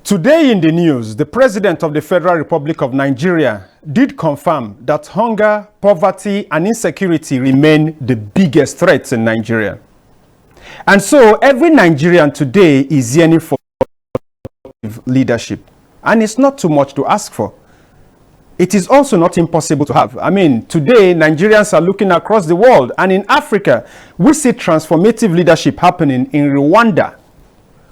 Today in the news, the President of the Federal Republic of Nigeria did confirm that hunger, poverty, and insecurity remain the biggest threats in Nigeria. And so every Nigerian today is yearning for leadership. And it's not too much to ask for. It is also not impossible to have. I mean, today Nigerians are looking across the world, and in Africa, we see transformative leadership happening in Rwanda.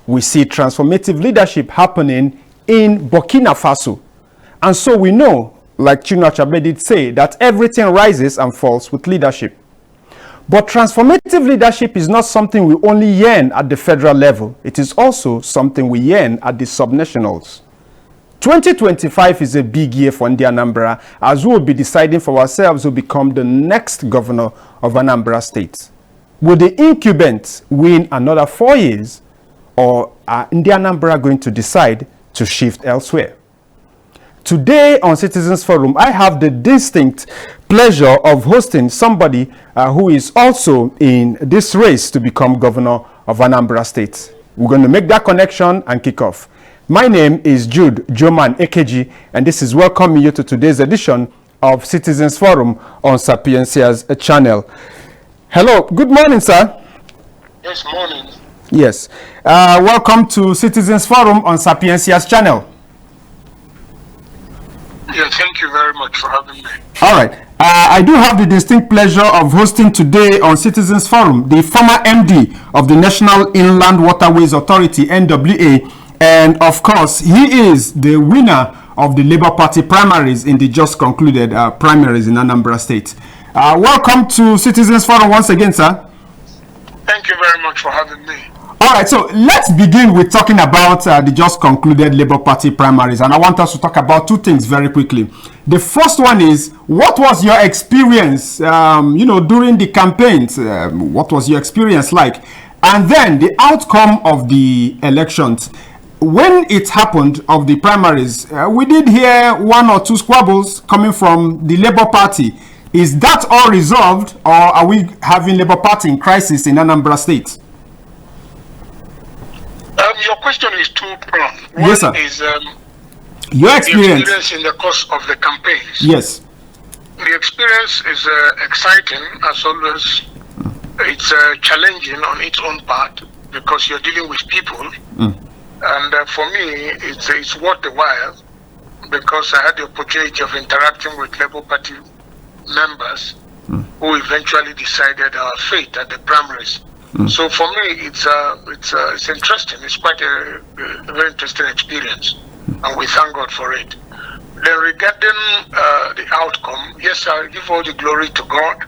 We see transformative leadership happening in Burkina Faso. And so we know, like Chinua Achebe did say, that everything rises and falls with leadership. But transformative leadership is not something we only yearn at the federal level. It is also something we yearn at the subnationals. 2025 is a big year for Anambra, as we will be deciding for ourselves who become the next governor of Anambra State. Will the incumbent win another 4 years, or are Anambra going to decide to shift elsewhere? Today on Citizens Forum, I have the distinct pleasure of hosting somebody who is also in this race to become governor of Anambra State. We're going to make that connection and kick off. My name is Jude Geoman Ekeji, and this is welcoming you to today's edition of Citizens Forum on Sapiencia's channel. Hello, good morning, sir. Yes, morning. Yes. Welcome to Citizens Forum on Sapiencia's channel. Yeah, thank you very much for having me. All right. I do have the distinct pleasure of hosting today on Citizens Forum the former MD of the National Inland Waterways Authority, NWA, and of course, he is the winner of the Labour Party primaries in the just concluded primaries in Anambra State. Welcome to Citizens Forum once again, sir. Thank you very much for having me. All right, so let's begin with talking about the just concluded Labour Party primaries, and I want us to talk about two things very quickly. The first one is, what was your experience, during the campaigns? What was your experience like? And then the outcome of the elections. When it happened of the primaries, we did hear one or two squabbles coming from the Labour Party. Is that all resolved, or are we having Labour Party in crisis in Anambra State? Your question is two-pronged. Yes, sir. One is your experience. the experience in the course of the campaigns. Yes. The experience is exciting, as always. It's challenging on its own part because you're dealing with people. And for me, it's worth the while because I had the opportunity of interacting with Labour Party members who eventually decided our fate at the primaries. So for me, it's interesting. It's quite a very interesting experience, and we thank God for it. Then regarding the outcome, yes, I give all the glory to God.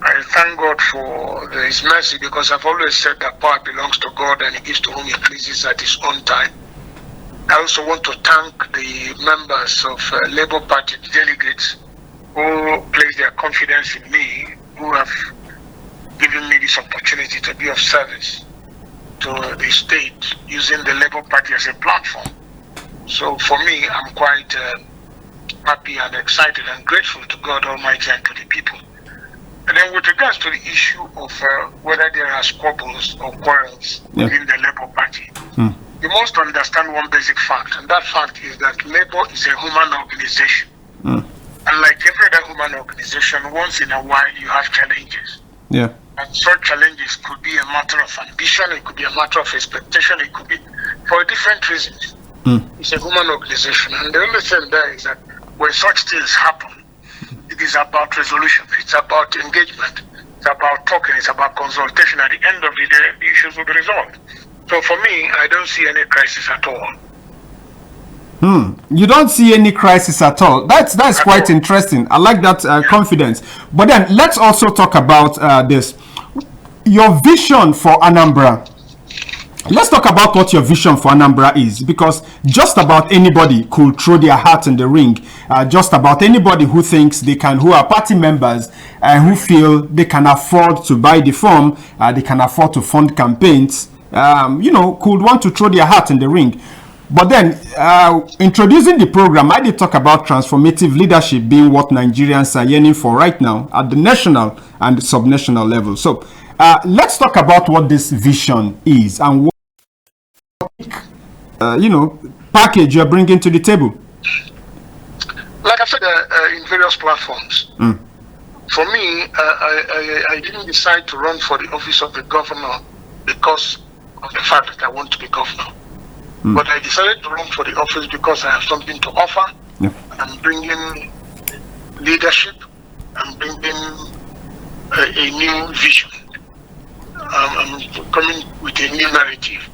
I thank God for His mercy, because I've always said that power belongs to God and He gives to whom He pleases at His own time. I also want to thank the members of Labour Party delegates who place their confidence in me, who have given me this opportunity to be of service to the state using the Labour Party as a platform. So for me, I'm quite happy and excited and grateful to God Almighty and to the people. And then with regards to the issue of whether there are squabbles or quarrels within the Labour Party, you must understand one basic fact, and that fact is that Labour is a human organization. And like every other human organization, once in a while you have challenges. Yeah. And such challenges could be a matter of ambition, it could be a matter of expectation, it could be for different reasons. It's a human organization, and the only thing there is that when such things happen, it is about resolution, it's about engagement, it's about talking, it's about consultation. At the end of the day, the issues will be resolved. So for me, I don't see any crisis at all. You don't see any crisis at all. That's quite interesting. I like that confidence. But then let's also talk about this. Your vision for Anambra. Let's talk about what your vision for Anambra is, because just about anybody could throw their hat in the ring. Just about anybody who thinks they can, who are party members and who feel they can afford to buy the form, they can afford to fund campaigns, could want to throw their hat in the ring. But then, introducing the program, I did talk about transformative leadership being what Nigerians are yearning for right now at the national and subnational level. So, let's talk about what this vision is and what, package you're bringing to the table? Like I said, in various platforms. For me, I didn't decide to run for the office of the governor because of the fact that I want to be governor. But I decided to run for the office because I have something to offer. I'm bringing leadership. I'm bringing a new vision. I'm coming with a new narrative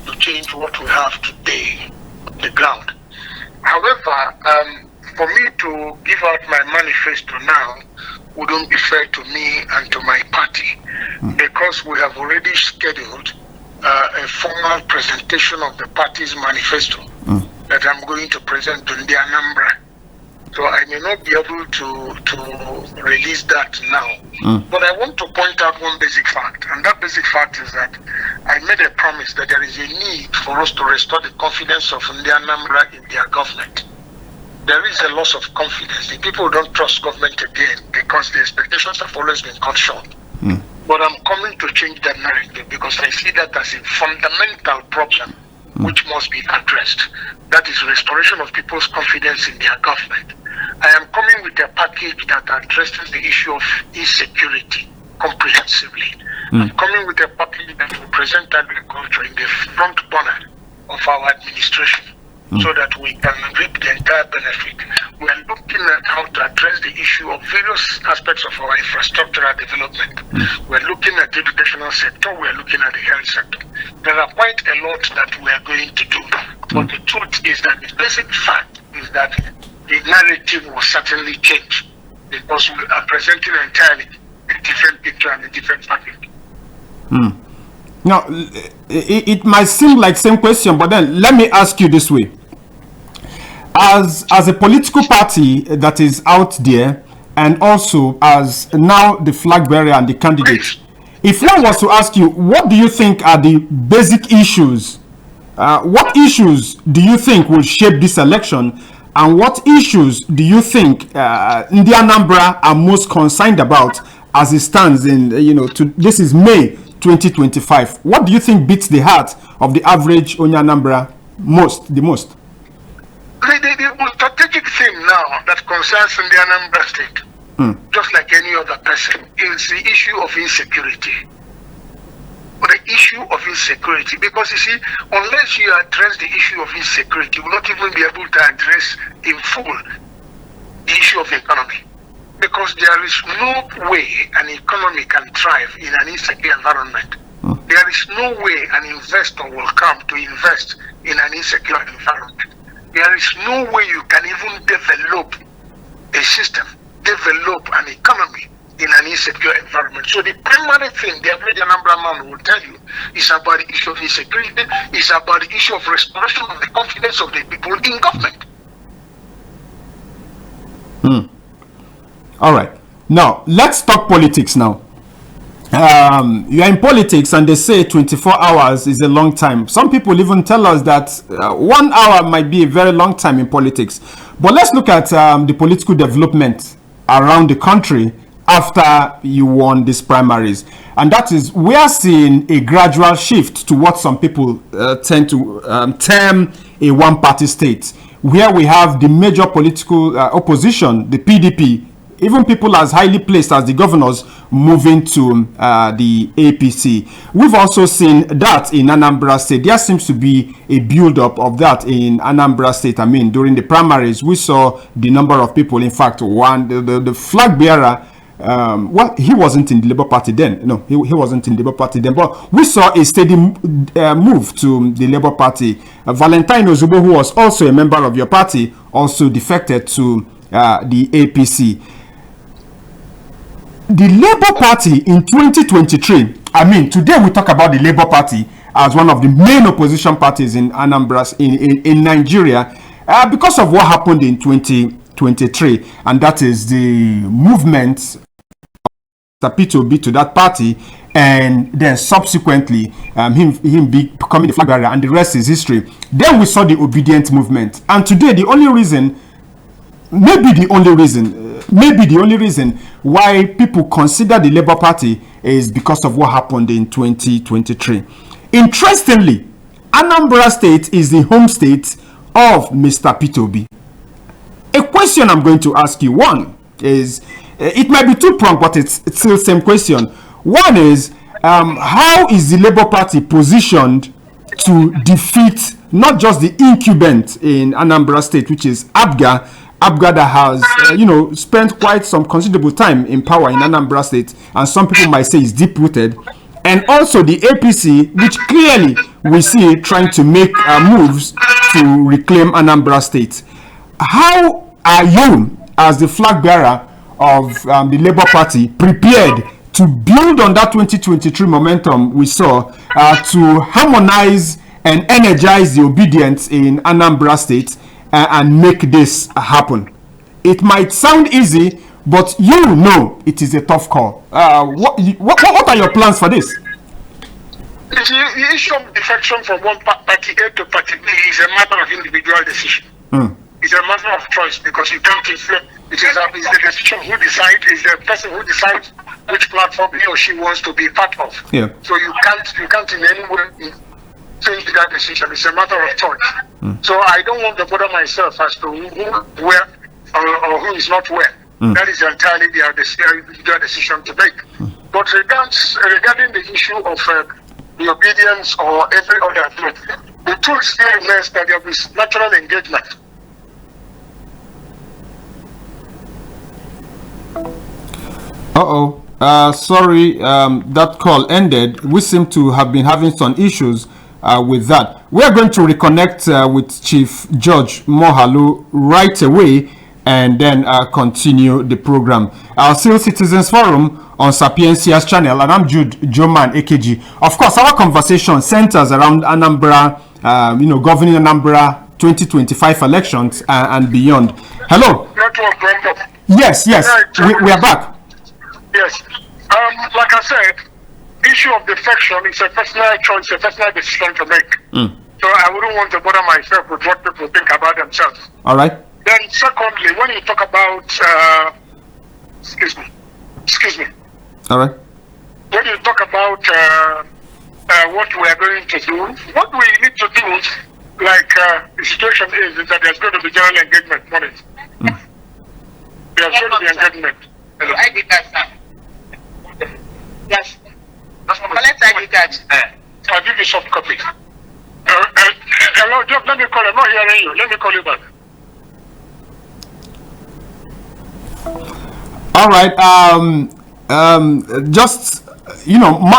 to change what we have today, the ground. However, for me to give out my manifesto now wouldn't be fair to me and to my party, because we have already scheduled a formal presentation of the party's manifesto that I'm going to present to the Anambra. So I may not be able to release that now. But I want to point out one basic fact, and that basic fact is that I made a promise that there is a need for us to restore the confidence of the Anambra in their government. There is a loss of confidence. The people don't trust government again because the expectations have always been cut short. But I'm coming to change that narrative because I see that as a fundamental problem which must be addressed. That is restoration of people's confidence in their government. I am coming with a package that addresses the issue of insecurity comprehensively. I'm coming with a package that will present agriculture in the front burner of our administration, so that we can reap the entire benefit. We are looking at how to address the issue of various aspects of our infrastructural development. We are looking at the educational sector, we are looking at the health sector. There are quite a lot that we are going to do. But the truth is that the basic fact is that the narrative will certainly change because we are presenting entirely a different picture and a different package. Now, it might seem like same question, but then let me ask you this way. As a political party that is out there, and also as now the flag bearer and the candidate, if one was to ask you, what do you think are the basic issues? What issues do you think will shape this election? And what issues do you think Ndi Anambra are most concerned about as it stands in, this is May 2025? What do you think beats the heart of the average Onye Anambra the most? The strategic thing now that concerns the Anambra State, just like any other person, is the issue of insecurity. The issue of insecurity, because you see, unless you address the issue of insecurity, you will not even be able to address in full the issue of the economy. Because there is no way an economy can thrive in an insecure environment. There is no way an investor will come to invest in an insecure environment. There is no way you can even develop a system, develop an economy in an insecure environment. So the primary thing the average Anambra man will tell you is about the issue of insecurity, is about the issue of restoration of the confidence of the people in government. All right. Now, let's talk politics now. You are in politics and they say 24 hours is a long time. Some people even tell us that 1 hour might be a very long time in politics. But let's look at the political development around the country after you won these primaries. And that is, we are seeing a gradual shift to what some people tend to term a one-party state, where we have the major political opposition, the PDP, even people as highly placed as the governors moving to the APC. We've also seen that in Anambra State. There seems to be a build-up of that in Anambra State. I mean, during the primaries, we saw the number of people. In fact, the flag bearer, well, he wasn't in the Labour Party then. No, he wasn't in the Labour Party then. But we saw a steady move to the Labour Party. Valentine Ozubo, who was also a member of your party, also defected to the APC. The Labour Party in 2023, I mean, today we talk about the Labour Party as one of the main opposition parties in Anambra, in Nigeria, because of what happened in 2023, and that is the movement of P2B to that party, and then subsequently him becoming the flag bearer, and the rest is history. Then we saw the obedient movement, and today the only reason, maybe the only reason why people consider the Labour Party is because of what happened in 2023. Interestingly, Anambra State is the home state of Mr. Peter Obi. A question I'm going to ask you, one is, it might be two-pronged, but it's still the same question. One is, how is the Labour Party positioned to defeat not just the incumbent in Anambra State, which is ABGA that has, spent quite some considerable time in power in Anambra State, and some people might say is deep-rooted, and also the APC, which clearly we see trying to make moves to reclaim Anambra State. How are you, as the flag bearer of the Labour Party, prepared to build on that 2023 momentum we saw to harmonize and energize the obedience in Anambra State and make this happen? It might sound easy, but you know it is a tough call. What are your plans for this? The issue of defection from one party A to party B is a matter of individual decision. It's a matter of choice, because you can't influence. It's the decision who decides, is the person who decides which platform he or she wants to be part of. Yeah. So you can't in any way change that decision. It's a matter of choice. So I don't want to bother myself as to who, where, or who is not where. That is entirely their decision to make. But regarding the issue of the obedience or every other thing, the truth still remains that there is natural engagement. Sorry, that call ended. We seem to have been having some issues with that. We are going to reconnect with Chief George Moghalu right away and then continue the program. Our Still Citizens Forum on Sapiencia's channel, and I'm Jude Geoman Ekeji. Of course, our conversation centers around Anambra, governing Anambra 2025 elections and beyond. Hello. Yes, we are back. Yes. Like I said, issue of defection is a personal choice, a personal decision to make. So I wouldn't want to bother myself with what people think about themselves. All right. Then secondly, when you talk about, excuse me. All right. When you talk about what we are going to do, what we need to do, like the situation is that there's going to be general engagement on it. There's going to be engagement. Hello. I did that, sir. Yes. Collect ID card. I'll give you soft copy. Hello, just let me call. I'm not hearing you. Let me call you back. All right.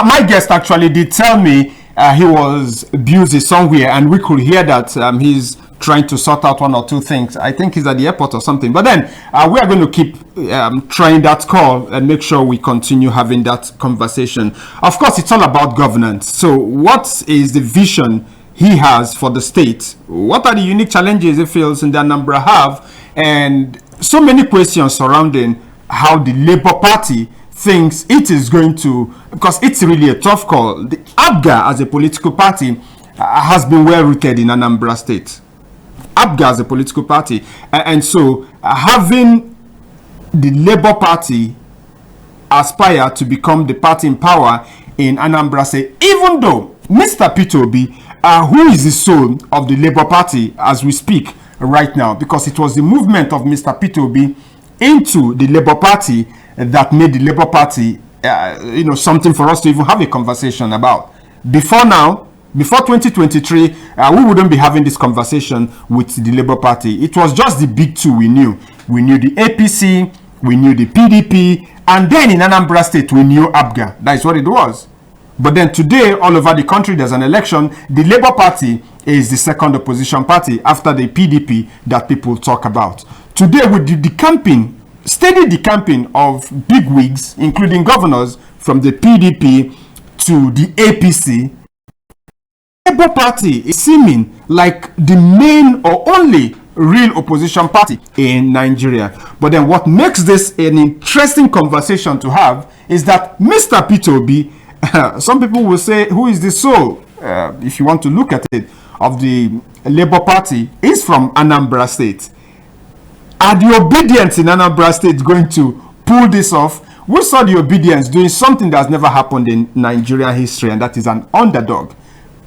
My guest actually did tell me he was busy somewhere, and we could hear that he's trying to sort out one or two things. I think he's at the airport or something. But then we are going to keep trying that call and make sure we continue having that conversation. Of course, it's all about governance. So what is the vision he has for the state? What are the unique challenges he feels in the Anambra have? And so many questions surrounding how the Labour Party thinks it is going to, because it's really a tough call. The ABGA as a political party has been well rooted in Anambra State. ABGA as a political party, and so having the Labour Party aspire to become the party in power in Anambra State, even though Mr. Peter Obi, who is the soul of the Labour Party as we speak right now, because it was the movement of Mr. Peter Obi into the Labour Party that made the Labour Party, something for us to even have a conversation about. Before 2023, we wouldn't be having this conversation with the Labour Party. It was just the big two we knew. We knew the APC, we knew the PDP, and then in Anambra State, we knew ABGA. That is what it was. But then today, all over the country, there's an election. The Labour Party is the second opposition party after the PDP that people talk about. Today, with the steady decamping of bigwigs, including governors from the PDP to the APC, Labour Party is seeming like the main or only real opposition party in Nigeria. But then what makes this an interesting conversation to have is that Mr. Peter Obi, some people will say, who is the soul, if you want to look at it, of the Labour Party, is from Anambra State. Are the obedience in Anambra State going to pull this off? We saw the obedience doing something that's never happened in Nigerian history, and that is an underdog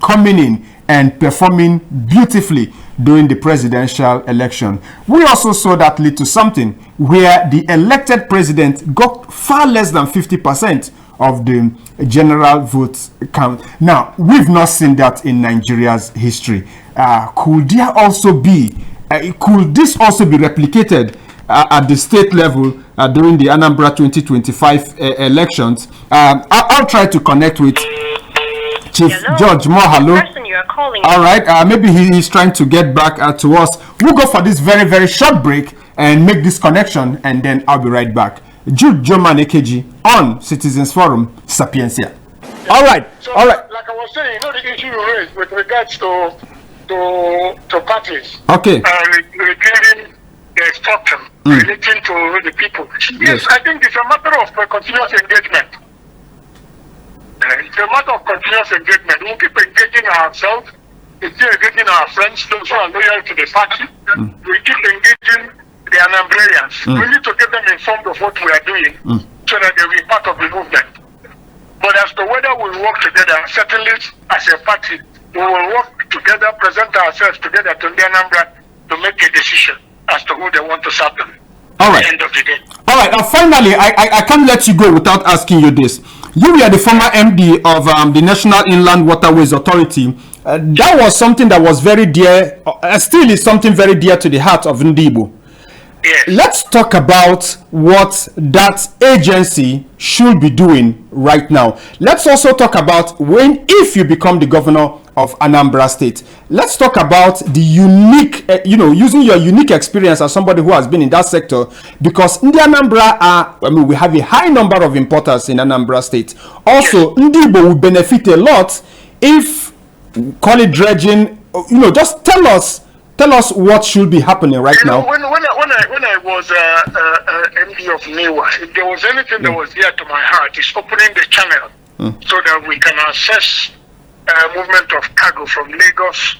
coming in and performing beautifully during the presidential election. We also saw that lead to something where the elected president got far less than 50% of the general vote count. Now, we've not seen that in Nigeria's history. Could this also be replicated at the state level during the Anambra 2025 elections? I'll try to connect with Chief George Moghalu. All right, maybe he's trying to get back to us. We'll go for this very, very short break and make this connection, and then I'll be right back. Jude Geoman Ekeji on Citizens Forum, Sapiencia. All right. Like I was saying, the issue you raised with regards to parties. Okay. Regarding the structure relating to the people. Yes, I think it's a matter of continuous engagement. It's a matter of continuous engagement. We keep engaging ourselves, engaging our friends, those who are loyal to the party. We keep engaging the Anambrarians. We need to get them informed of what we are doing so that they will be part of the movement. But as to whether we work together, certainly as a party, we will work together, present ourselves together to the Anambra to make a decision as to who they want to serve them. All right. At the end of the day. All right. Finally, I can't let you go without asking you this. You were the former MD of the National Inland Waterways Authority. That was something that was very dear, still is something very dear to the heart of Ndibo. Yes. Let's talk about what that agency should be doing right now. Let's also talk about if you become the governor of Anambra State. Let's talk about the unique, using your unique experience as somebody who has been in that sector, because in the Anambra, we have a high number of importers in Anambra State. Also, Ndibo will benefit a lot if, call it dredging, just tell us what should be happening right now. When I was MD of NIWA, if there was anything that was dear to my heart, is opening the channel so that we can access movement of cargo from Lagos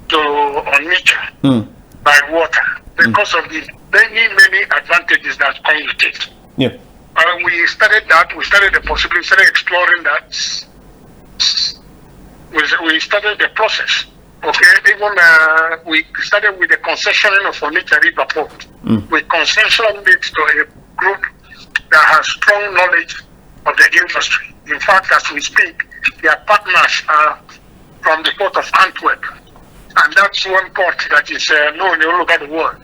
to Onitsha by water, because of the many advantages that come with it. Yeah. We started that. We started the possibility. Started exploring that. We started the process. Okay, even we started with the concessioning of Onitsha River Port. We concessioned it to a group that has strong knowledge of the industry. In fact, as we speak, their partners are from the port of Antwerp, and that's one port that is known all over the world.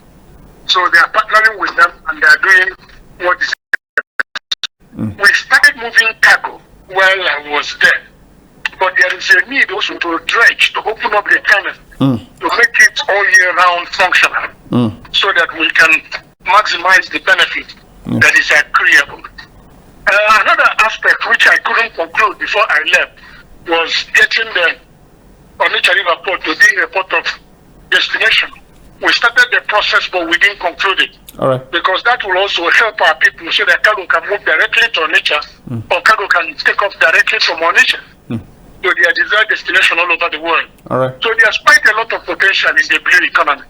So they are partnering with them, and they are doing what is. We started moving cargo while I was there. But there is a need also to dredge, to open up the channel, to make it all year round functional, so that we can maximize the benefit that is agreeable. Another aspect which I couldn't conclude before I left was getting the Onitsha River Port to be a port of destination. We started the process, but we didn't conclude it. All right. Because that will also help our people so that cargo can move directly to Onitsha, or cargo can take off directly from Onitsha to their desired destination all over the world. All right. So there's quite a lot of potential in the blue economy.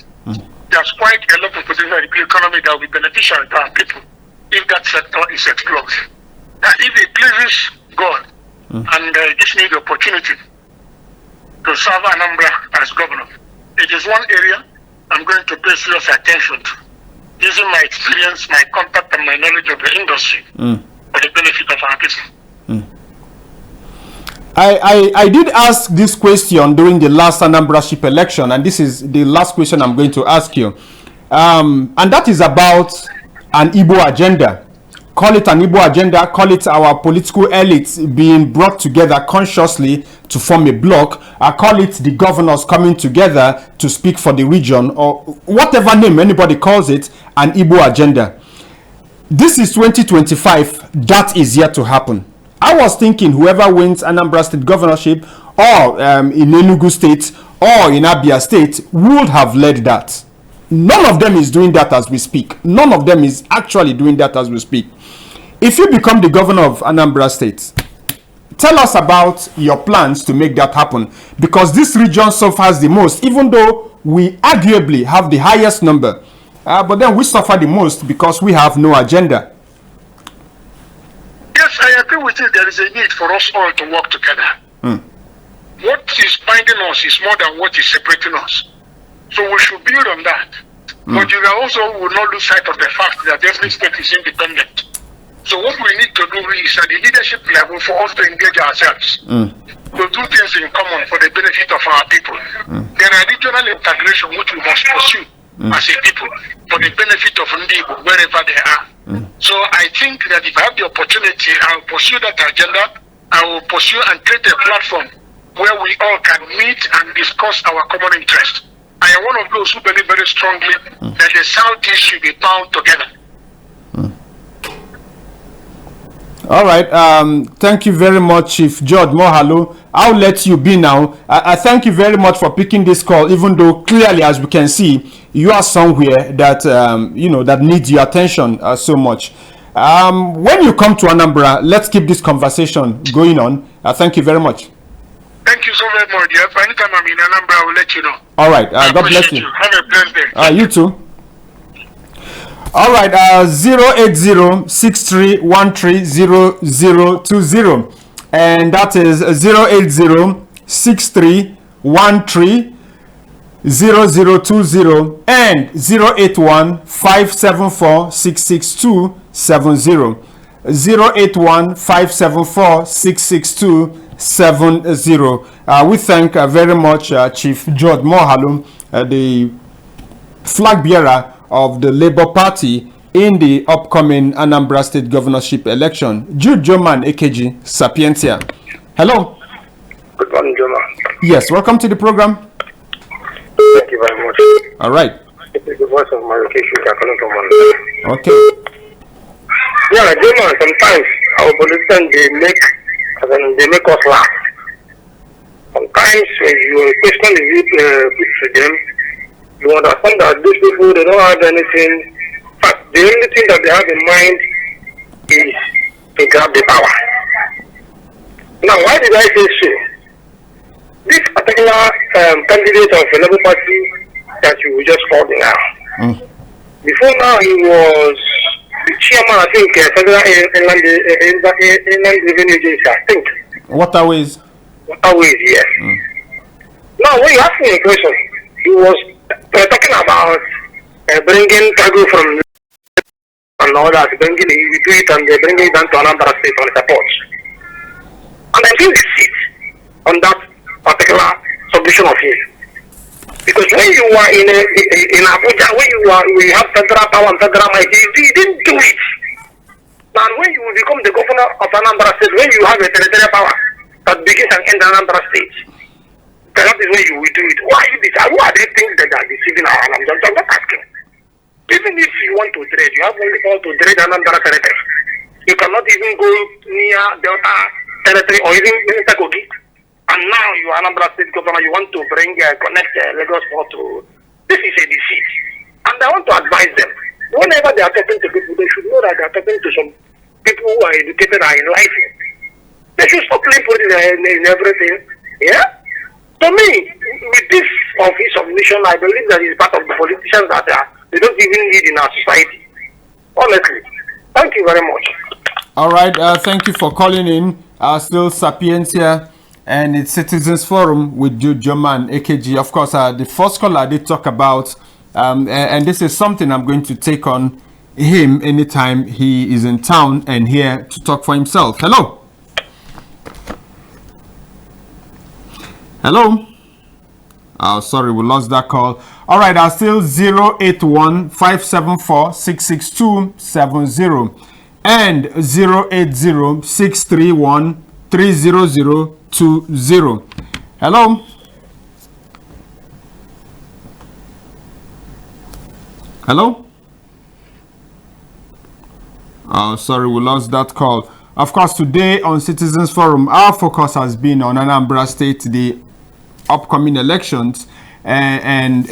There's quite a lot of potential in the blue economy that will be beneficial to our people if that sector is explored. That if it pleases God and gives me the opportunity to serve Anambra as governor, it is one area I'm going to pay serious attention to, using my experience, my contact, and my knowledge of the industry for the benefit of our people. I did ask this question during the last Anambraship election, and this is the last question I'm going to ask you. And that is about an Igbo agenda. Call it an Igbo agenda, call it our political elites being brought together consciously to form a bloc, call it the governors coming together to speak for the region, or whatever name anybody calls it, an Igbo agenda. This is 2025, that is yet to happen. I was thinking whoever wins Anambra State governorship, or in Enugu State, or in Abia State, would have led that. None of them is doing that as we speak. None of them is actually doing that as we speak. If you become the governor of Anambra State, tell us about your plans to make that happen. Because this region suffers the most, even though we arguably have the highest number. But then we suffer the most because we have no agenda. Yes, I agree with you. There is a need for us all to work together. what is binding us is more than what is separating us. So we should build on that. But you also will not lose sight of the fact that every state is independent. So what we need to do is at the leadership level for us to engage ourselves, to do things in common for the benefit of our people. There are regional integration which we must pursue as a people for the benefit of Ndigo wherever they are. So I think that if I have the opportunity, I will pursue that agenda. I will pursue and create a platform where we all can meet and discuss our common interest. I am one of those who believe very strongly that the Southeast should be bound together. All right. Thank you very much, Chief George Moghalu. I'll let you be now. I thank you very much for picking this call, even though clearly, as we can see, you are somewhere that, that needs your attention so much. When you come to Anambra, let's keep this conversation going on. Thank you very much. Thank you so very much, dear. Anytime I'm in Anambra, I will let you know. All right. God bless you. Have a blessed day. You too. All right. 08063130020, and that is 08063130020 and 08157466270. 08157466270. We thank very much Chief George Moghalu, the flag bearer of the Labour Party in the upcoming Anambra State governorship election. Jude Geoman Ekeji, Sapientia. Hello. Good morning, Geoman. Yes, welcome to the program. Thank you very much. All right. This is the voice of my location. Okay. Yeah, Geoman, sometimes our politicians, they make us laugh. Sometimes when you question the put to them, you understand that these people, they don't have anything. In fact, the only thing that they have in mind is to grab the power. Now, why did I say so? This particular candidate of the Labour Party that you just called now, before now he was the chairman, I think, Federal Inland Revenue Agency, I think. Waterways. Waterways, yes. Now, when you ask me a question, he was talking about bringing cargo from and all that, bringing it and bringing it down to Anambra State on the ports. And I think they sit on that particular submission of his. Because when you are in Abuja, when you have federal power and federal might, he didn't do it. Now, when you become the governor of Anambra State, when you have a territorial power that begins and ends Anambra State, that is when you will do it. Why are they things that are deceiving our Anambra? I'm not asking. Even if you want to trade, you have only power to trade Anambra territory. You cannot even go near Delta territory or even Kogi. And now you are Anambra State governor, you want to connect Lagos Port to. This is a deceit. And I want to advise them. Whenever they are talking to people, they should know that they are talking to some people who are educated and enlightened. They should stop playing politics in everything. Yeah? To me, with this office of mission, I believe that is part of the politicians that they don't even need in our society. Honestly. Thank you very much. All right. Thank you for calling in. Still Sapientia and its Citizens Forum with Jude Geoman Ekeji. Of course, the first caller did talk about, and this is something I'm going to take on him anytime he is in town and here to talk for himself. Hello. Hello. Oh, sorry, we lost that call. All right, I'll still 081-574-66270 and 080-631-30020. Hello. Hello. Oh, sorry, we lost that call. Of course, today on Citizens Forum, our focus has been on Anambra State, the upcoming elections, and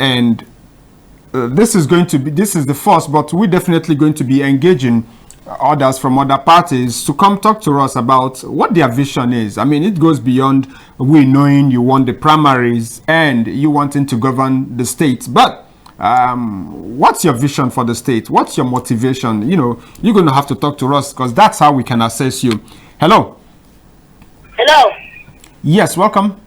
this is the first, but we're definitely going to be engaging others from other parties to come talk to us about what their vision is. I mean, it goes beyond we knowing you won the primaries and you wanting to govern the state, but what's your vision for the state? What's your motivation? You know, you're going to have to talk to us because that's how we can assess you. Hello. Hello. Yes, welcome.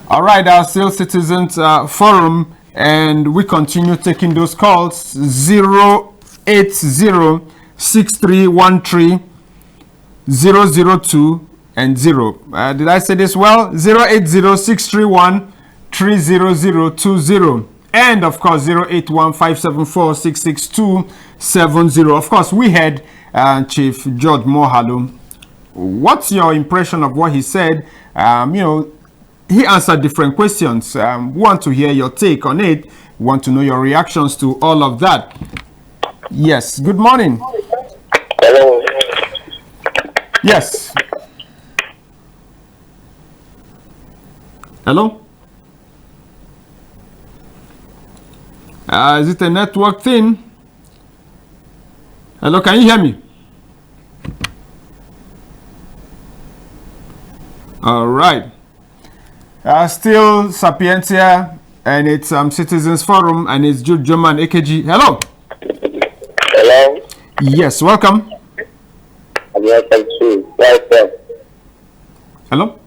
All right, our Still Citizens Forum, and we continue taking those calls. 080-6313-002 and 0. Did I say this well? 080-631-30020. And of course, 081-574-66270. Of course, we had Chief George Moghalu. What's your impression of what he said? He answered different questions. We want to hear your take on it. We want to know your reactions to all of that. Yes, good morning. Hello. Yes. Hello? Is it a network thing? Hello, can you hear me? All right. Still Sapientia, and it's Citizens Forum, and it's Jude Geoman Ekeji. Hello. Hello. Yes, welcome. I'm welcome too. Welcome. Hello.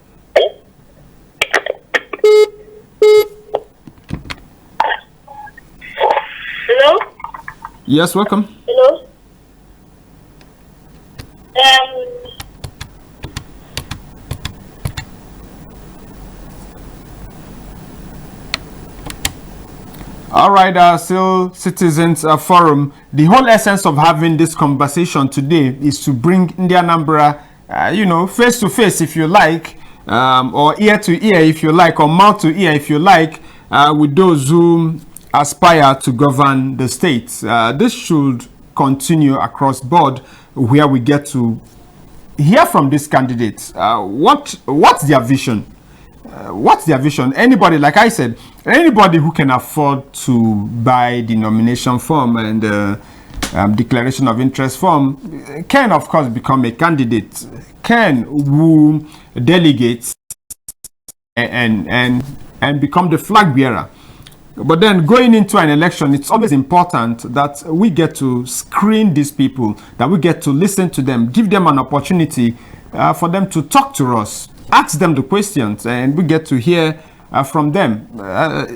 Hello? Yes, welcome. Hello? All right, still Citizens Forum. The whole essence of having this conversation today is to bring Anambra, face to face, if you like, or ear to ear, if you like, or mouth to ear, if you like, with those who aspire to govern the state. This should continue across board, where we get to hear from these candidates. What's their vision? What's their vision? Anybody, like I said, anybody who can afford to buy the nomination form and declaration of interest form can, of course, become a candidate, can woo delegates and become the flag bearer. But then going into an election, it's always important that we get to screen these people, that we get to listen to them, give them an opportunity for them to talk to us, ask them the questions, and we get to hear from them.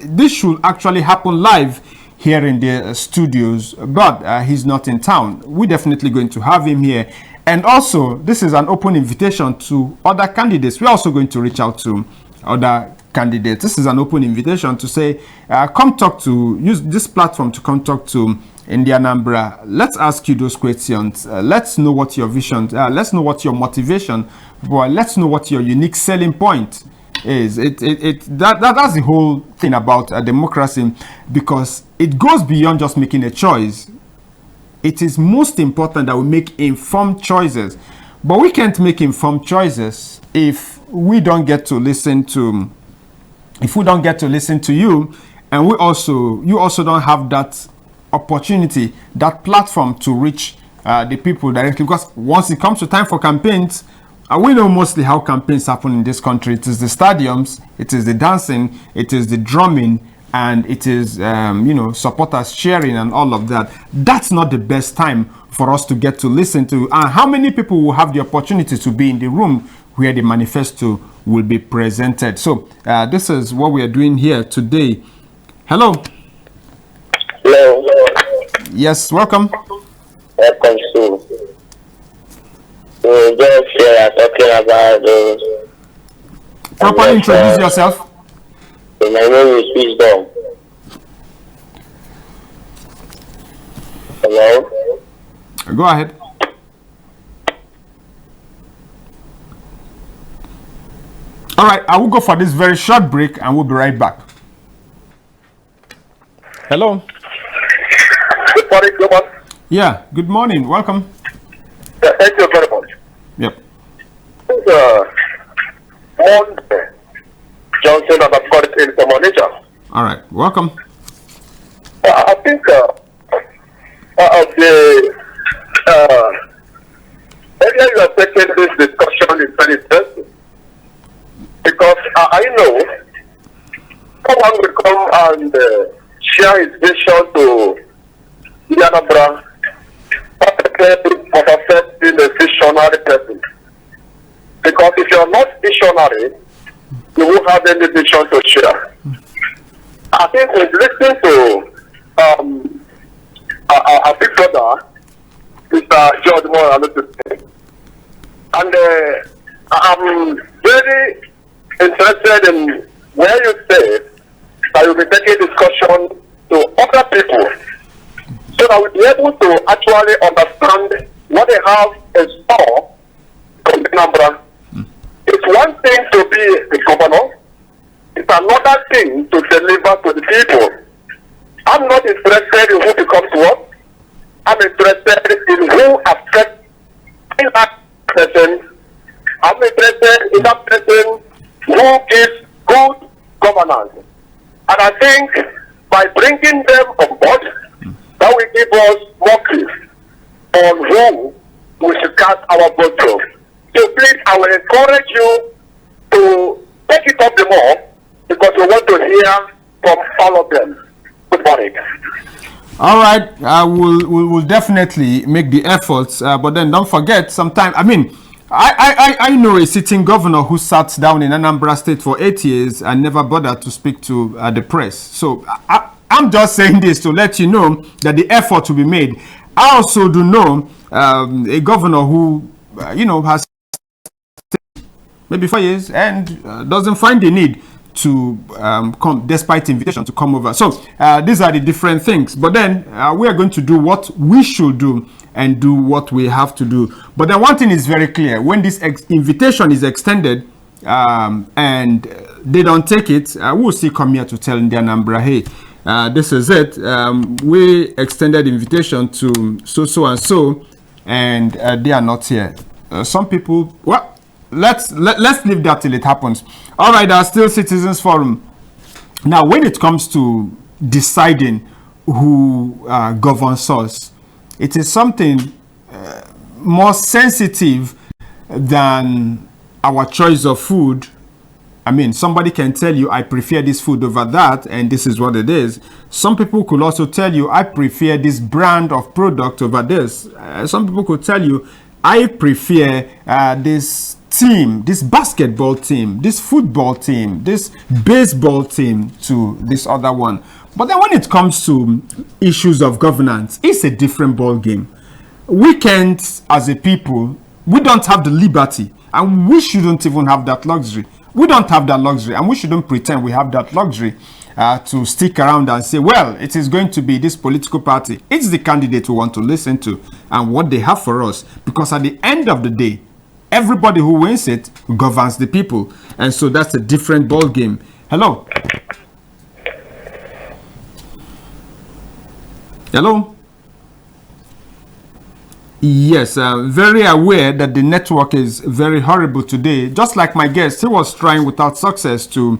This should actually happen live here in the studios, but he's not in town. We're definitely going to have him here. And also, this is an open invitation to other candidates. We're also going to reach out to other candidates. This is an open invitation to say, come talk to, use this platform to come talk to Anambra. Let's ask you those questions. Let's know what your vision, let's know what your motivation, but let's know what your unique selling point is. That's the whole thing about democracy, because it goes beyond just making a choice. It is most important that we make informed choices, but we can't make informed choices if we don't get to listen to, you, and you also don't have that opportunity, that platform to reach the people directly. Because once it comes to time for campaigns, we know mostly how campaigns happen in this country. It is the stadiums, it is the dancing, it is the drumming, and it is supporters cheering and all of that. That's not the best time for us to get to listen to. And how many people will have the opportunity to be in the room where the manifesto will be presented? So this is what we are doing here today. Hello. Hello. Yes, welcome. Welcome to. We just talking about those. Properly introduce yourself. My name is Wisdom. Hello. Go ahead. All right, I will go for this very short break and we'll be right back. Hello. Good morning, Global. Yeah, good morning. Welcome. Yeah, thank you very much. Yep. Monday, Johnson, and I've got it in from nature. All right, welcome. I think earlier you have taken this discussion is very interesting, because I know someone will come and share his vision to Anambra, perfect visionary person. Because if you're not visionary, you won't have any vision to share. I think we've listened to our big brother, Mr. George Moghalu, and I'm very interested in where you say that you'll be taking discussion to other people so that we'll be able to actually understand what they have in store from Anambra. It's one thing to be the governor, it's another thing to deliver to the people. I'm not interested in who becomes what. I'm interested in who affects that person. I'm interested in that person who gives good governance. And I think by bringing them on board, that will give us more clues on who we should cast our vote to. So please, I will encourage you to take it up the more because we want to hear from all of them. Good morning. All right, we'll definitely make the efforts, but then don't forget, sometimes, I mean, I know a sitting governor who sat down in Anambra State for 8 years and never bothered to speak to the press. So I'm just saying this to let you know that the effort will be made. I also do know a governor who, has maybe 4 years and doesn't find the need to come despite invitation to come over. So these are the different things. But then we are going to do what we should do and do what we have to do. But then one thing is very clear. When this invitation is extended and they don't take it, we'll still come here to tell Indian Anambra, hey, this is it. We extended invitation to so and so, and they are not here. Some people, well, let's leave that till it happens. All right, there are still Citizens Forum. Now, when it comes to deciding who governs us, it is something more sensitive than our choice of food. I mean, somebody can tell you, I prefer this food over that, and this is what it is. Some people could also tell you, I prefer this brand of product over this. Some people could tell you, I prefer this team, this basketball team, this football team, this baseball team to this other one. But then when it comes to issues of governance, it's a different ball game. We can't, as a people, we don't have the liberty, and we shouldn't even have that luxury. We don't have that luxury, and we shouldn't pretend we have that luxury to stick around and say, well, it is going to be this political party. It's the candidate we want to listen to and what they have for us. Because at the end of the day, everybody who wins it governs the people. And so that's a different ball game. Hello? Hello? Yes, very aware that the network is very horrible today. Just like my guest, he was trying without success to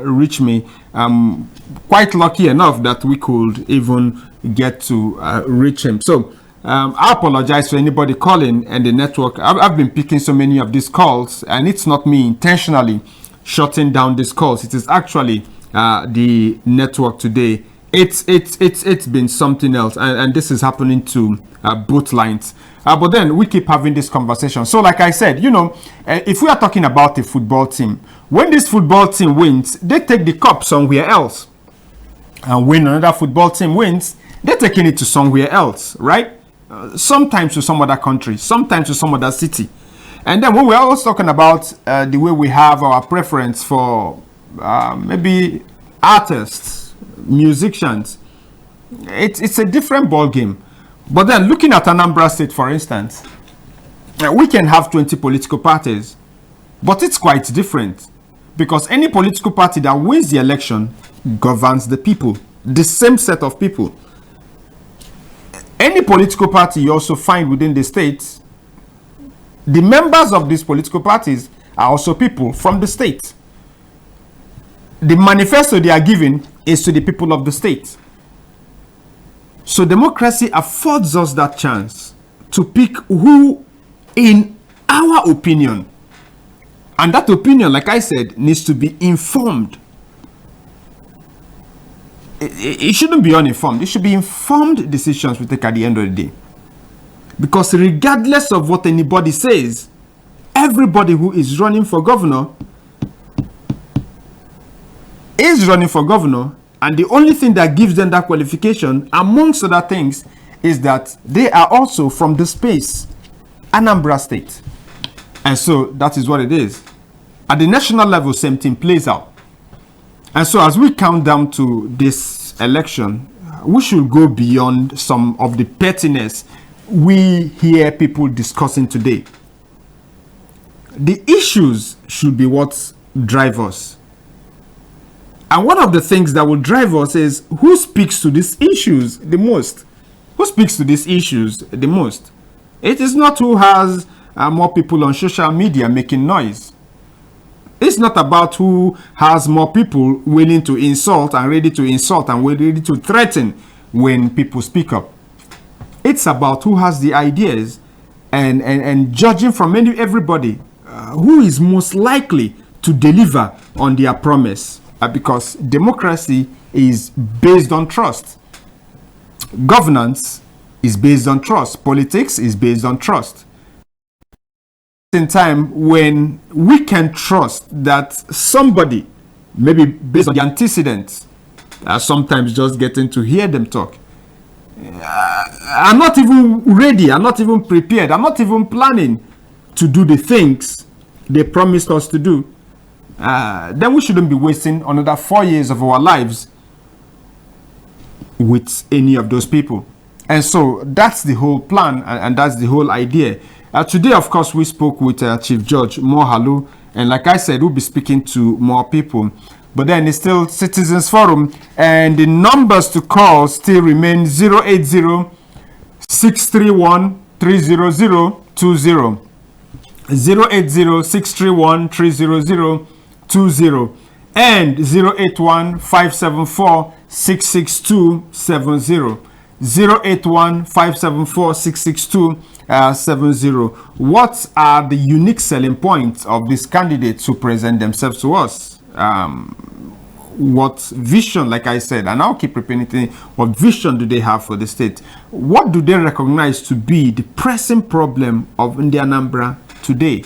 reach me. Quite lucky enough that we could even get to reach him. So I apologize for anybody calling and the network. I've been picking so many of these calls, and it's not me intentionally shutting down these calls. It is actually the network today. It's been something else, and this is happening to both lines. But then we keep having this conversation. So like I said, if we are talking about a football team, when this football team wins, they take the cup somewhere else. And when another football team wins, they're taking it to somewhere else, right? Sometimes to some other country, sometimes to some other city. And then when we're always talking about the way we have our preference for maybe artists, musicians, it's a different ball game. But then looking at Anambra State, for instance, we can have 20 political parties, but it's quite different because any political party that wins the election governs the people, the same set of people. Any political party you also find within the state, the members of these political parties are also people from the state. The manifesto they are giving is to the people of the state. So democracy affords us that chance to pick who, in our opinion, and that opinion, like I said, needs to be informed. It shouldn't be uninformed. It should be informed decisions we take at the end of the day. Because regardless of what anybody says, everybody who is running for governor is running for governor, and the only thing that gives them that qualification, amongst other things, is that they are also from the space, Anambra State. And so that is what it is. At the national level, same thing plays out. And so as we count down to this election, we should go beyond some of the pettiness we hear people discussing today. The issues should be what drive us. And one of the things that will drive us is who speaks to these issues the most. Who speaks to these issues the most? It is not who has more people on social media making noise. It's not about who has more people willing to insult and ready to insult and ready to threaten when people speak up. It's about who has the ideas and judging from everybody who is most likely to deliver on their promise. Because democracy is based on trust. Governance is based on trust. Politics is based on trust. In time when we can trust that somebody, maybe based on the antecedents, sometimes just getting to hear them talk, I'm not even ready, I'm not even prepared, I'm not even planning to do the things they promised us to do, then we shouldn't be wasting another 4 years of our lives with any of those people. And so that's the whole plan, and that's the whole idea. Today, of course, we spoke with Chief George Moghalu, and like I said, we'll be speaking to more people. But then it's still Citizens Forum, and the numbers to call still remain 080-631-30020, 080-631-30020, and 081-574-66270. 081-574-66270. What are the unique selling points of these candidates who present themselves to us? What vision, like I said, and I'll keep repeating, what vision do they have for the state? What do they recognize to be the pressing problem of Anambra today?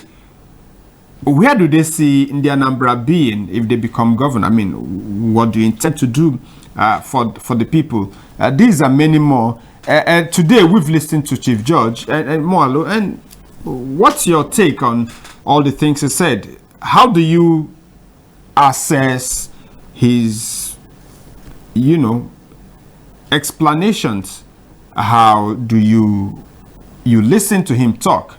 Where do they see Anambra being if they become governor? I mean, what do you intend to do for the people? These are many more. And today we've listened to Chief George and Moghalu. And what's your take on all the things he said? How do you assess his, explanations? How do you listen to him talk?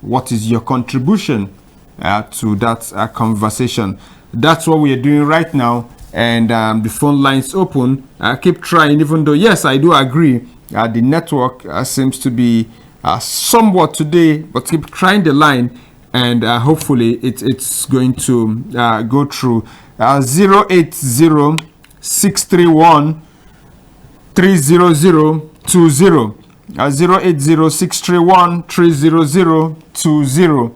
What is your contribution to that conversation? That's what we are doing right now. And the phone lines open. Keep trying, even though, yes, I do agree. The network seems to be somewhat today, but keep trying the line, and hopefully it's going to go through. 080-631-30020, 080-631-30020,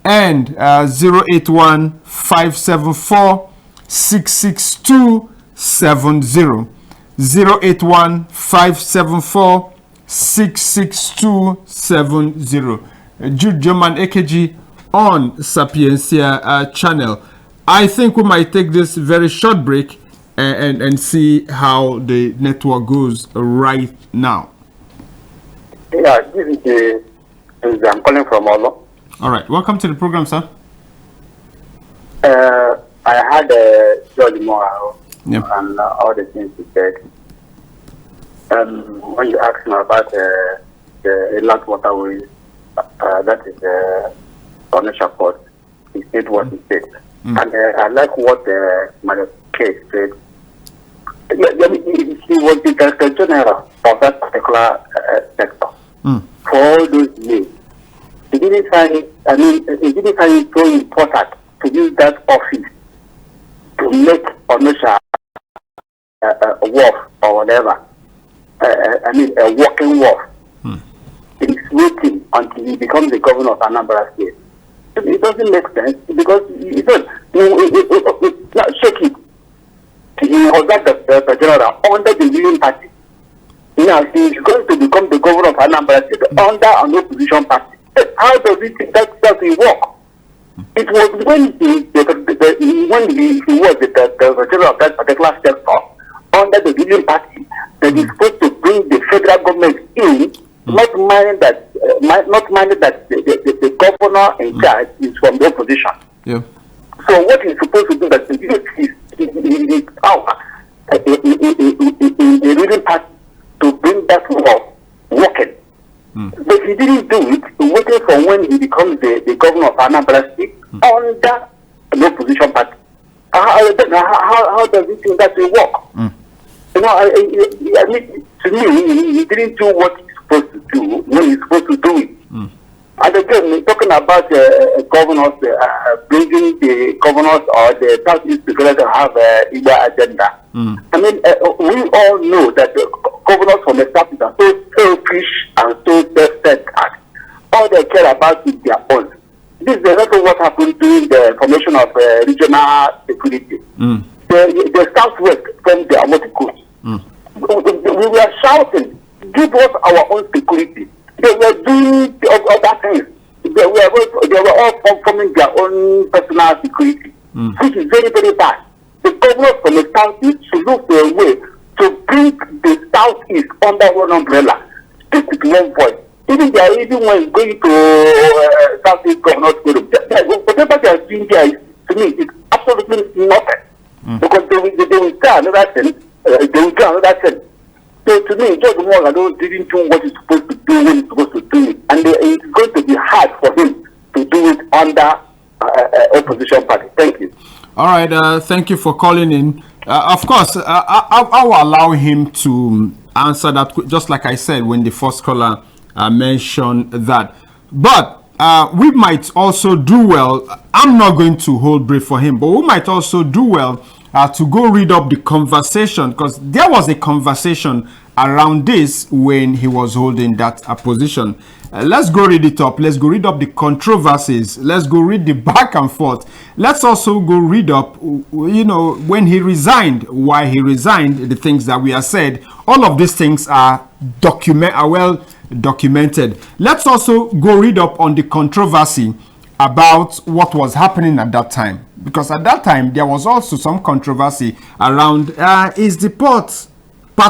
and 081-574-66270. 081-574-66270. Jude Geoman Ekeji on Sapiencia channel. I think we might take this very short break and see how the network goes right now. Yeah, this is I'm calling from Olo. All right, welcome to the program, sir. I had George Moghalu and all the things he said. When you asked him about the Inland Waterways, that is National Port, he said what he said. And I like what my case said. He was the Director General of that particular sector for all those years. He didn't find it, he didn't find it so important to use that office to make Onitsha a wharf or whatever. A working wharf. He's waiting until he becomes the governor of Anambra State. It doesn't make sense because you don't shake it. He was that the general under the Union Party. Now he's going to become the governor of Anambra State. under an opposition party. How does it that will work? It was when he was the general of that particular sector under the ruling party that is supposed to bring the federal government in, not minding that the governor in charge is from the opposition. Yeah. So what he's supposed to do that to use his power in the ruling party to bring that law working. But he didn't do it, waiting for when he becomes the governor of Anambra State under the opposition party. How does he think that will work? You know, I mean, to me, he didn't do what he's supposed to do when he's supposed to do it. And again, talking about governors, bringing the governors or the parties together to have either agenda. I mean, we all know that the governors from the south are so selfish and so self-centered. All they care about is their own. This is exactly what happened during the formation of regional security. The southwest from the Amoti Coast. We were shouting, give us our own security. They were doing other things. They were all forming their own personal security, which is very, very bad. The governors from the southeast should look for a way to bring the southeast under one umbrella, speak with one voice. Even when going to southeast governors, whatever they are doing there, to me, it's absolutely nothing. Because they will try another thing, So to me, George Moghalu didn't do what he's supposed to do when he's supposed to do it. And it's going to be hard for him to do it under opposition party. Thank you. All right. Thank you for calling in. Of course, I will allow him to answer that, just like I said when the first caller mentioned that. But we might also do well. I'm not going to hold brief for him, but we might also do well to go read up the conversation, because there was a conversation around this when he was holding that position. Let's go read it up. Let's go read up the controversies. Let's go read the back and forth. Let's also go read up, you know, when he resigned, why he resigned, the things that we have said. All of these things are well documented. Let's also go read up on the controversy about what was happening at that time, because at that time there was also some controversy around is the port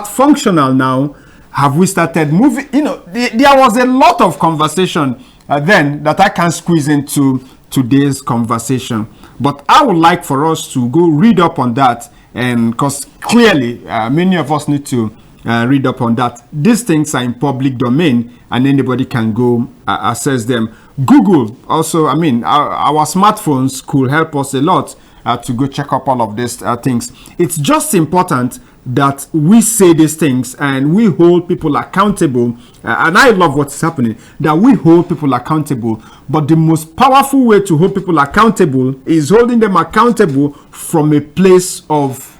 functional now? Have we started moving? You know, there was a lot of conversation then that I can squeeze into today's conversation, but I would like for us to go read up on that, and because clearly many of us need to read up on that. These things are in public domain and anybody can go access them. Google also, I mean, our smartphones could help us a lot to go check up all of these things. It's just important that we say these things and we hold people accountable. And I love what's happening, that we hold people accountable. But the most powerful way to hold people accountable is holding them accountable from a place of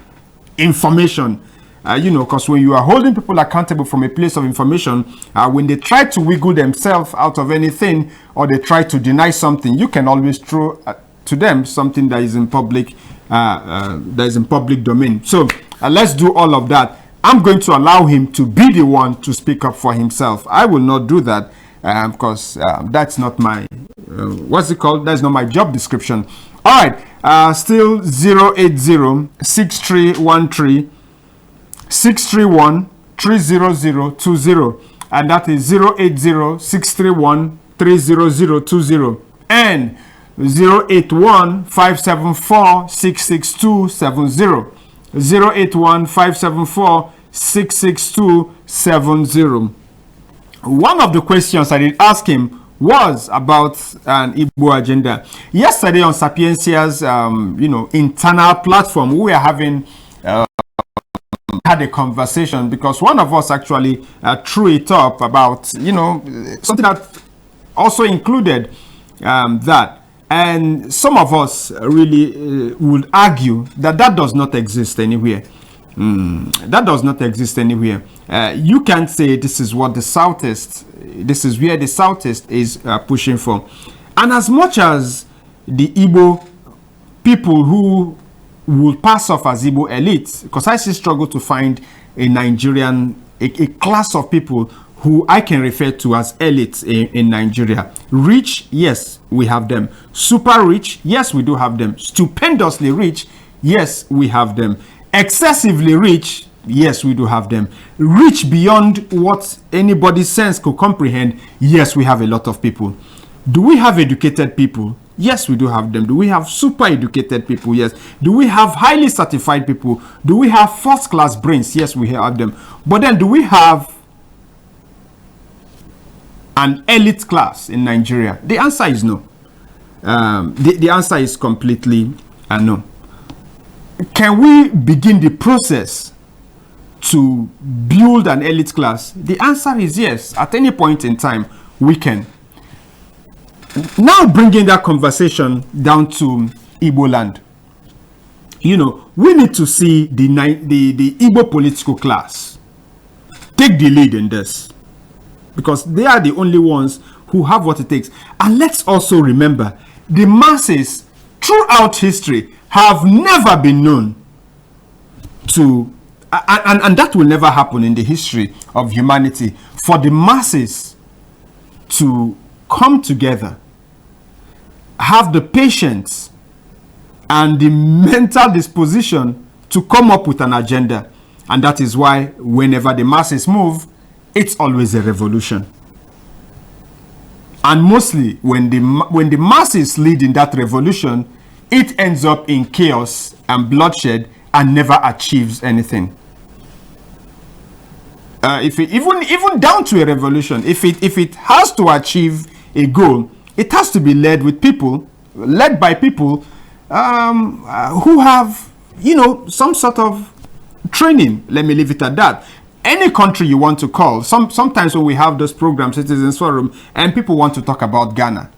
information. You know, because when you are holding people accountable from a place of information, when they try to wiggle themselves out of anything or they try to deny something, you can always throw to them something that is in public, domain. So let's do all of that. I'm going to allow him to be the one to speak up for himself. I will not do that because that's not my what's it called? That's not my job description. All right, still 080-6313 631-30020, and that is 080-631-30020 and 081-574-66270. 081-574-66270. One of the questions I did ask him was about an Igbo agenda. Yesterday on Sapiencia's internal platform, we were having had a conversation because one of us actually threw it up about something that also included that, and some of us really would argue that does not exist anywhere. That does not exist anywhere. You can't say this is what the Southeast, this is where the Southeast is pushing for. And as much as the Igbo people who will pass off as Igbo elite, because I still struggle to find a Nigerian, a class of people who I can refer to as elites in Nigeria. Rich, yes, we have them. Super rich, yes, we do have them. Stupendously rich, yes, we have them. Excessively rich, yes, we do have them. Rich beyond what anybody's sense could comprehend, yes, we have a lot of people. Do we have educated people? Yes, we do have them. Do we have super educated people? Yes. Do we have highly certified people? Do we have first class brains? Yes, we have them. But then do we have an elite class in Nigeria? The answer is no. The answer is completely no. Can we begin the process to build an elite class? The answer is yes. At any point in time, we can. Now bringing that conversation down to Igbo land. You know, we need to see the Igbo political class take the lead in this, because they are the only ones who have what it takes. And let's also remember, the masses throughout history have never been known to, and that will never happen in the history of humanity, for the masses to come together, have the patience and the mental disposition to come up with an agenda. And that is why whenever the masses move, it's always a revolution. And mostly when the masses lead in that revolution, it ends up in chaos and bloodshed and never achieves anything. Even down to a revolution, if it has to achieve a goal, it has to be led by people who have, you know, some sort of training. Let me leave it at that. Any country you want to call, sometimes when we have those programs, Citizens Forum, and people want to talk about Ghana,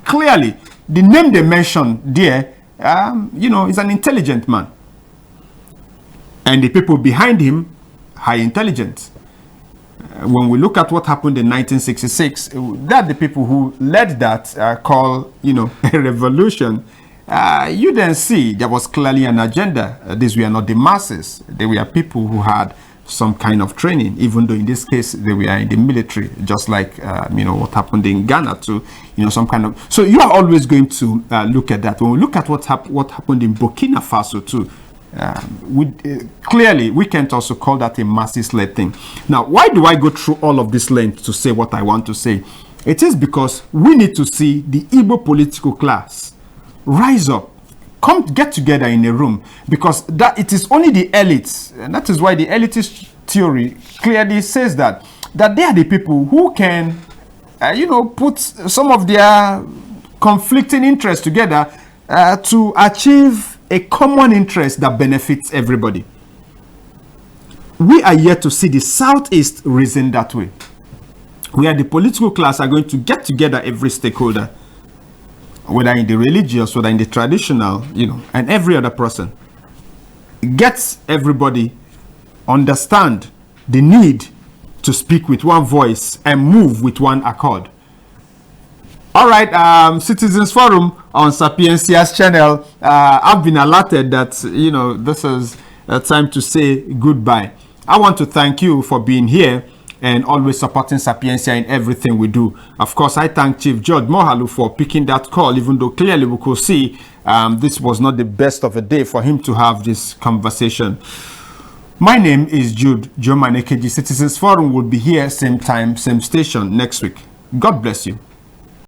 clearly the name they mention there, you know, is an intelligent man, and the people behind him, high intelligence. When we look at what happened in 1966, that the people who led that call, you know, a revolution, you then see there was clearly an agenda. These were not the masses. They were people who had some kind of training, even though in this case they were in the military, just like, you know, what happened in Ghana too, you know, some kind of. So you are always going to look at that. When we look at what happened in Burkina Faso too, clearly we can't also call that a masses-led thing. Now, why do I go through all of this length to say what I want to say? It is because we need to see the Igbo political class rise up, come get together in a room, because that it is only the elites, and that is why the elitist theory clearly says that they are the people who can, you know, put some of their conflicting interests together to achieve a common interest that benefits everybody. We are yet to see the Southeast reason that way, where the political class are going to get together, every stakeholder, whether in the religious, whether in the traditional, you know, and every other person, gets everybody understand the need to speak with one voice and move with one accord. All right, Citizens Forum on Sapiencia's channel. I've been alerted that, you know, this is time to say goodbye. I want to thank you for being here and always supporting Sapiencia in everything we do. Of course, I thank Chief George Moghalu for picking that call, even though clearly we could see this was not the best of a day for him to have this conversation. My name is Jude Geoman Ekeji. Citizens Forum will be here same time, same station next week. God bless you.